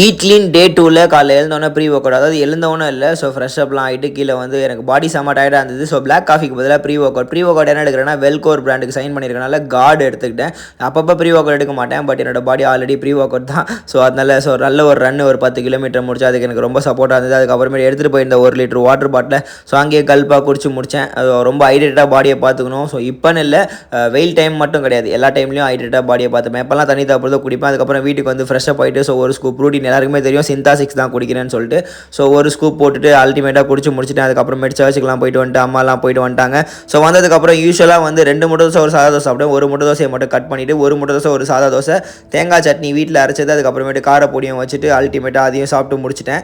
Eat clean டே 2ல காலைல எழுந்தோடனே pre work out, அதாவது எழுந்தவொன்னே இல்லை. ஸோ ஃப்ரெஷ் அப்லாம் ஆகிட்டு கீழே வந்து எனக்கு பாடி செம்ம டயர்டாக இருந்தது. ஸோ பிளாக் காஃபிக்கு பதிலாக ப்ரீ ஒர்க் அவுட் என்ன எடுக்கிறேன்னா வெல்கோர் பிராண்டுக்கு சைன் பண்ணியிருக்கனால கார்டு எடுத்துக்கிட்டேன். அப்பப்போ ப்ரீ ஒர்க் அவுட் எடுக்க மாட்டேன், பட் என்னோட பாடி ஆல்ரெடி ப்ரீ ஒர்க் அவுட் தான். ஸோ அதனால நல்ல ஒரு ரன் ஒரு 10 கிலோமீட்டர் முடிச்சு அதுக்கு எனக்கு ரொம்ப சப்போர்ட்டாக இருந்தது. அதுக்கப்புறமேட்டு எடுத்துகிட்டு போயிருந்த 1 லிட்டர் வாட்டர் பாட்டில் ஸோ அங்கேயே கல்ப்பாக குடிச்சு முடித்தேன். அது ரொம்ப ஹைட்ரேட்டாக பாடியை பார்த்துக்கணும். ஸோ இப்போன்னு இல்லை, வெயில் டைம் மட்டும் கிடையாது, எல்லா டைம்லையும் ஹைட்ரேட்டாக பாடியை பார்த்துப்பேன். எப்போல்லாம் தண்ணி தேவைப்படுதோ குடிப்பேன். அதுக்கப்புறம் வீட்டுக்கு வந்து ஃப்ரெஷ்ஷாக போயிட்டு ஸோ ஒரு ஸ்கூப் ப்ரோட்டீன் எல்லாருக்குமே தெரியும் சிந்தாசிக்ஸ் தான் குடிக்கிறேன்னு சொல்லிட்டு ஸோ ஒரு ஸ்கூப் போட்டுட்டு அல்டிமேட்டாக குடிச்சு முடிச்சுட்டேன். அதுக்கப்புறமேட்டு சர்ச்சுக்கெலாம் போயிட்டு வந்துட்டு அம்மாலாம் போயிட்டு வந்துட்டாங்க. ஸோ வந்ததுக்கப்புறம் யூஸ்வலாக வந்து 2 முட்டை தோசை ஒரு சாதா தோசை சாப்பிட்டேன். ஒரு முட்டை தோசையை மட்டும் கட் பண்ணிவிட்டு ஒரு முட்டை தோசை ஒரு சாதா தோசை தேங்காய் சட்னி வீட்டில் அரைச்சது, அதுக்கப்புறமேட்டு காரப்பொடியும் வச்சுட்டு அல்டிமேட்டாக அதையும் சாப்பிட்டு முடிச்சிட்டேன்.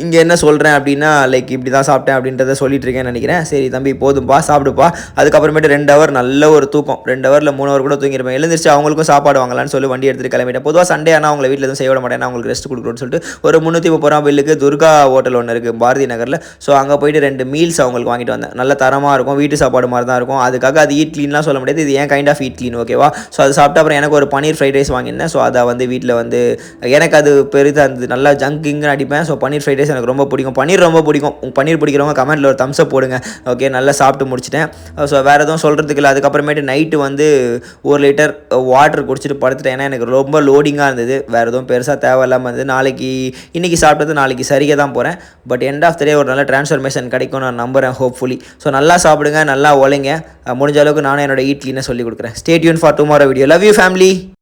இங்கே என்ன சொல்கிறேன் அப்படின்னா லைக் இப்படி தான் சாப்பிட்டேன் அப்படின்றத சொல்லிட்டு இருக்கேன்னு நினைக்கிறேன். சரி தம்பி போதும்பா சாப்பிடுப்பா. அதுக்கப்புறமேட்டு 2 ஹவர் நல்ல ஒரு தூக்கம், 2 ஹவரில் 3 ஹவர் கூட தூங்கிருப்பேன். எழுந்திரிச்சு அவங்களுக்கும் சாப்பாடு வாங்கலான்னு சொல்லி வண்டி எடுத்துகிட்டு கிளம்பிட்டேன். பொதுவாக சண்டே ஆனால் அவங்களை வீட்டில் எதுவும் செய்ய விட மாட்டேன், அவங்களுக்கு ரெஸ்ட் கொடுக்கணும்னு சொல்லிட்டு ஒரு 330 ரூபா பில்லுக்கு துர்கா ஹோட்டல் ஒன்று இருக்குது பாரதி நகரில். ஸோ அங்கே போயிட்டு 2 மீல்ஸ் அவங்களுக்கு வாங்கிட்டு வந்தேன். நல்ல தரமாக இருக்கும், வீட்டு சாப்பாடு மாதிரி தான் இருக்கும். அதுக்காக அது ஈட் க்ளீன்லாம் சொல்ல முடியாது, இது ஏன் கைண்ட் ஆஃப் ஈட் க்ளீன், ஓகேவா. ஸோ அது சாப்பிட்ட அப்புறம் எனக்கு ஒரு பன்னீர் ஃப்ரைட் ரைஸ் வாங்கியிருந்தேன். ஸோ அதை வந்து வீட்டில் வந்து எனக்கு அது பெரிதாக இருந்தது, நல்லா ஜங்கிங்னு அடிப்பேன். ஸோ பன்னீர் ஃப்ரைட் ரைஸ் எனக்கு ரொம்ப பிடிக்கும், பன்னீர் ரொம்ப பிடிக்கும். பன்னீர் பிடிக்கிறவங்க கமெண்ட்டில் ஒரு தம்ஸ் அப் போடுங்க. ஓகே, நல்லா சாப்பிட்டு முடிச்சிட்டேன். ஸோ வேறு எதுவும் சொல்கிறதுக்கு இல்லை. அதுக்கப்புறமேட்டு நைட்டு வந்து 1 லிட்டர் வாட்டர் குடிச்சிட்டு படுத்துட்டேன். ஏன்னா எனக்கு ரொம்ப லோடிங்காக இருந்தது, வேறு எதுவும் பெருசாக தேவையில்லாமல் இருந்தது. இன்றைக்கி சாப்பிட்டது நாளைக்கு சரியாக தான் போகிறேன். பட் எண்ட் ஆஃப் த டே ஒரு நல்ல ட்ரான்ஸ்ஃபர்மேஷன் கிடைக்கும் நான் நம்புகிறேன், ஹோப்ஃபுல்லி. ஸோ நல்லா சாப்பிடுங்க, நல்லா உழைங்க. முடிஞ்ச அளவுக்கு நானும் என்னோட ஈட் க்ளீனை சொல்லிக் கொடுக்குறேன். Stay tune for tomorrow video. Love you family.